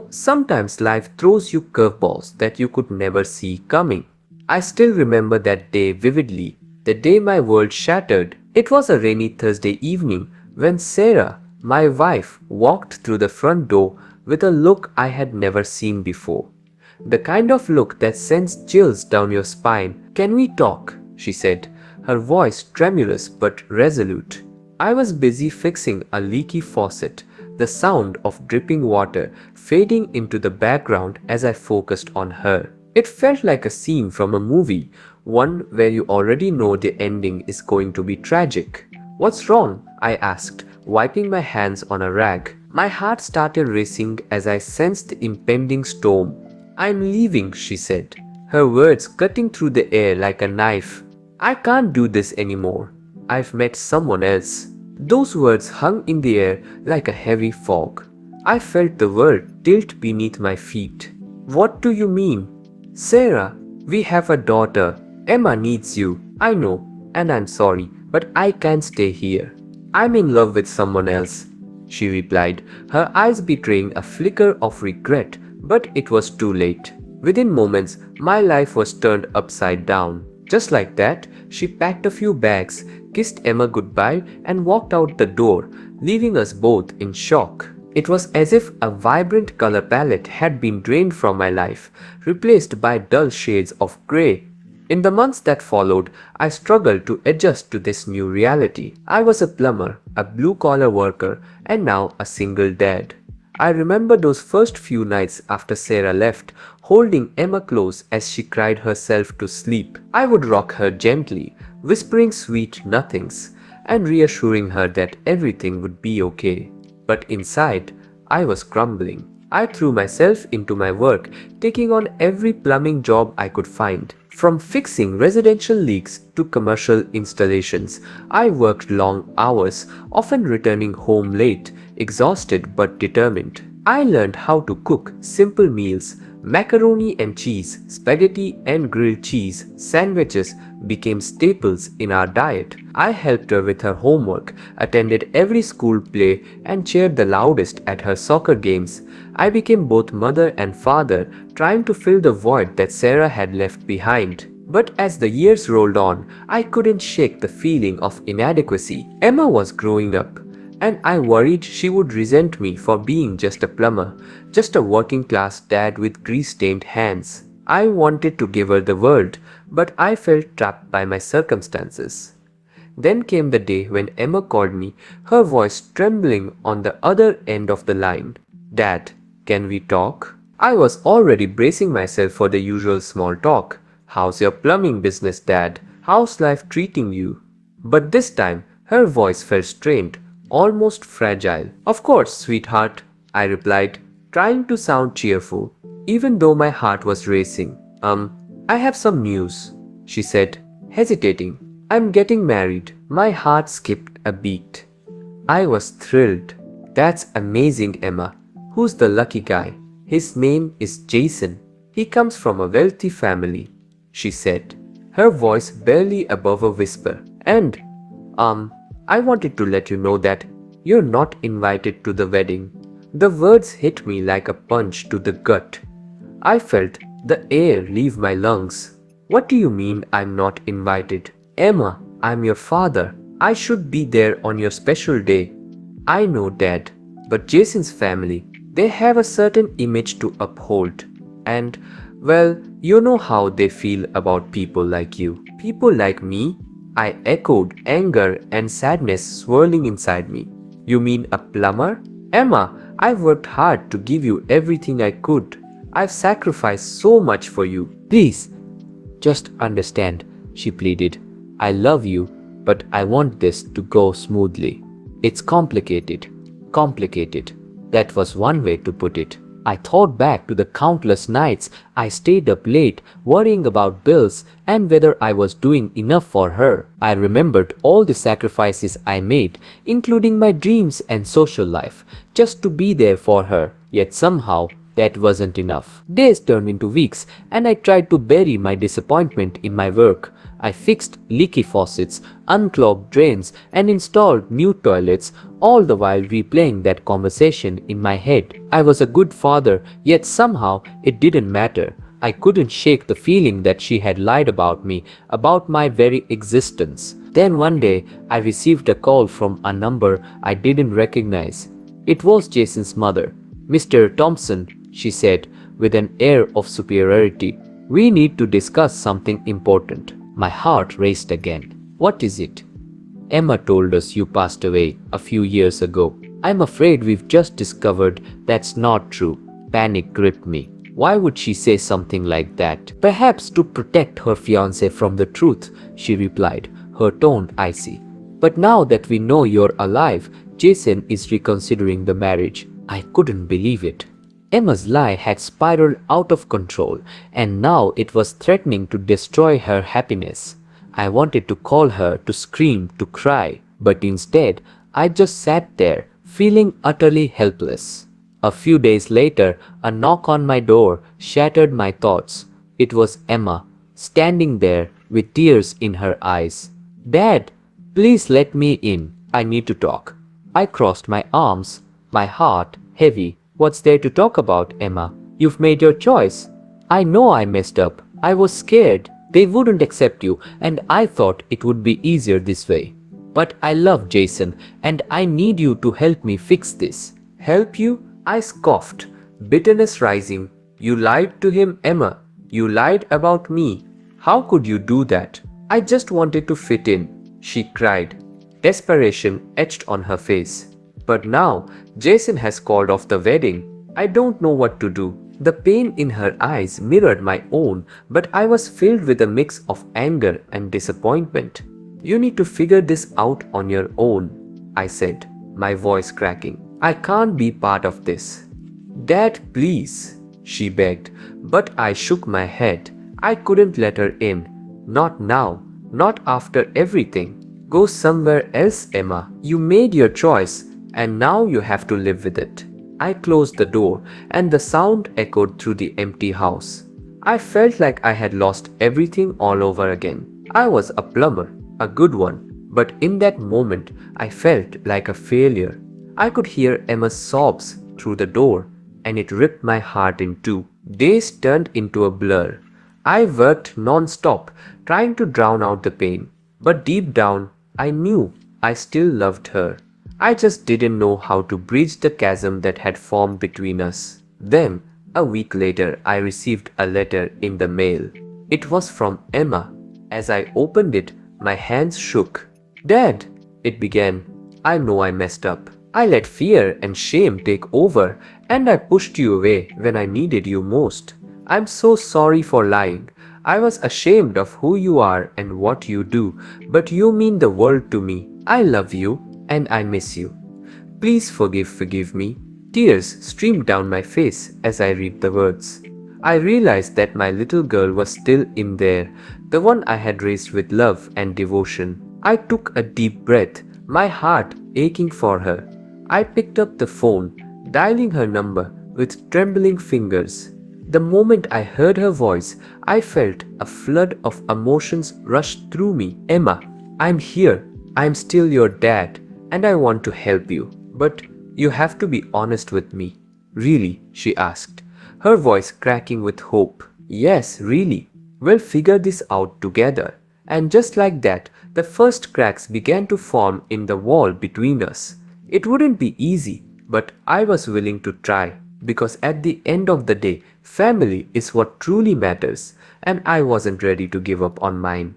Sometimes life throws you curveballs that you could never see coming. I still remember that day vividly, the day my world shattered. It was a rainy Thursday evening when Sarah, my wife, walked through the front door with a look I had never seen before. The kind of look that sends chills down your spine. "Can we talk?" she said, her voice tremulous but resolute. I was busy fixing a leaky faucet, the sound of dripping water fading into the background as I focused on her. It felt like a scene from a movie, one where you already know the ending is going to be tragic. "What's wrong?" I asked, wiping my hands on a rag. My heart started racing as I sensed the impending storm. "I'm leaving," she said, her words cutting through the air like a knife. "I can't do this anymore. I've met someone else." Those words hung in the air like a heavy fog. I felt the world tilt beneath my feet. "What do you mean?" "Sarah, we have a daughter. Emma needs you. I know, and I'm sorry, but I can't stay here. I'm in love with someone else," she replied, her eyes betraying a flicker of regret, but it was too late. Within moments, my life was turned upside down. Just like that, she packed a few bags, kissed Emma goodbye, and walked out the door, leaving us both in shock. It was as if a vibrant color palette had been drained from my life, replaced by dull shades of grey. In the months that followed, I struggled to adjust to this new reality. I was a plumber, a blue-collar worker, and now a single dad. I remember those first few nights after Sarah left, holding Emma close as she cried herself to sleep. I would rock her gently, whispering sweet nothings, and reassuring her that everything would be okay. But inside, I was crumbling. I threw myself into my work, taking on every plumbing job I could find. From fixing residential leaks to commercial installations, I worked long hours, often returning home late, exhausted but determined. I learned how to cook simple meals. Macaroni and cheese, spaghetti and grilled cheese, sandwiches became staples in our diet. I helped her with her homework, attended every school play, and cheered the loudest at her soccer games. I became both mother and father, trying to fill the void that Sarah had left behind. But as the years rolled on, I couldn't shake the feeling of inadequacy. Emma was growing up, and I worried she would resent me for being just a plumber, just a working-class dad with grease-stained hands. I wanted to give her the world, but I felt trapped by my circumstances. Then came the day when Emma called me, her voice trembling on the other end of the line. "Dad, can we talk?" I was already bracing myself for the usual small talk. "How's your plumbing business, Dad? How's life treating you?" But this time, her voice felt strained, almost fragile. "Of course, sweetheart," I replied, trying to sound cheerful, even though my heart was racing. I have some news," she said, hesitating. "I'm getting married." My heart skipped a beat. I was thrilled. "That's amazing, Emma. Who's the lucky guy?" "His name is Jason. He comes from a wealthy family," she said, her voice barely above a whisper. "And, I wanted to let you know that you're not invited to the wedding." The words hit me like a punch to the gut. I felt the air leave my lungs. "What do you mean I'm not invited?" "Emma, I'm your father. I should be there on your special day." "I know, Dad, but Jason's family, they have a certain image to uphold. And, well, you know how they feel about people like you." "People like me?" I echoed, anger and sadness swirling inside me. "You mean a plumber?" "Emma, I've worked hard to give you everything I could. I've sacrificed so much for you. Please, just understand," she pleaded. "I love you, but I want this to go smoothly." "It's complicated." Complicated. That was one way to put it. I thought back to the countless nights I stayed up late worrying about bills and whether I was doing enough for her. I remembered all the sacrifices I made, including my dreams and social life, just to be there for her. Yet somehow, that wasn't enough. Days turned into weeks, and I tried to bury my disappointment in my work. I fixed leaky faucets, unclogged drains, and installed new toilets, all the while replaying that conversation in my head. I was a good father, yet somehow it didn't matter. I couldn't shake the feeling that she had lied about me, about my very existence. Then one day, I received a call from a number I didn't recognize. It was Jason's mother. "Mr. Thompson," she said, with an air of superiority, "we need to discuss something important." My heart raced again. "What is it?" "Emma told us you passed away a few years ago." "I'm afraid we've just discovered that's not true." Panic gripped me. Why would she say something like that? "Perhaps to protect her fiancé from the truth," she replied, her tone icy. "But now that we know you're alive, Jason is reconsidering the marriage." I couldn't believe it. Emma's lie had spiraled out of control, and now it was threatening to destroy her happiness. I wanted to call her, to scream, to cry, but instead, I just sat there, feeling utterly helpless. A few days later, a knock on my door shattered my thoughts. It was Emma, standing there with tears in her eyes. "Dad, please let me in. I need to talk." I crossed my arms, my heart heavy. "What's there to talk about, Emma? You've made your choice." "I know I messed up. I was scared. They wouldn't accept you, and I thought it would be easier this way. But I love Jason, and I need you to help me fix this." "Help you?" I scoffed, bitterness rising. "You lied to him, Emma. You lied about me. How could you do that?" "I just wanted to fit in," she cried, desperation etched on her face. "But now, Jason has called off the wedding. I don't know what to do." The pain in her eyes mirrored my own, but I was filled with a mix of anger and disappointment. "You need to figure this out on your own," I said, my voice cracking. "I can't be part of this." "Dad, please," she begged, but I shook my head. I couldn't let her in. Not now, not after everything. "Go somewhere else, Emma. You made your choice, and now you have to live with it." I closed the door, and the sound echoed through the empty house. I felt like I had lost everything all over again. I was a plumber, a good one, but in that moment, I felt like a failure. I could hear Emma's sobs through the door, and it ripped my heart in two. Days turned into a blur. I worked non-stop, trying to drown out the pain. But deep down, I knew I still loved her. I just didn't know how to bridge the chasm that had formed between us. Then, a week later, I received a letter in the mail. It was from Emma. As I opened it, my hands shook. "Dad," it began, "I know I messed up. I let fear and shame take over, and I pushed you away when I needed you most. I'm so sorry for lying. I was ashamed of who you are and what you do, but you mean the world to me. I love you, and I miss you. Please forgive me." Tears streamed down my face as I read the words. I realized that my little girl was still in there, the one I had raised with love and devotion. I took a deep breath, my heart aching for her. I picked up the phone, dialing her number with trembling fingers. The moment I heard her voice, I felt a flood of emotions rush through me. "Emma, I'm here. I'm still your dad, and I want to help you. But you have to be honest with me." "Really?" she asked, her voice cracking with hope. "Yes, really. We'll figure this out together." And just like that, the first cracks began to form in the wall between us. It wouldn't be easy, but I was willing to try, because at the end of the day, family is what truly matters, and I wasn't ready to give up on mine.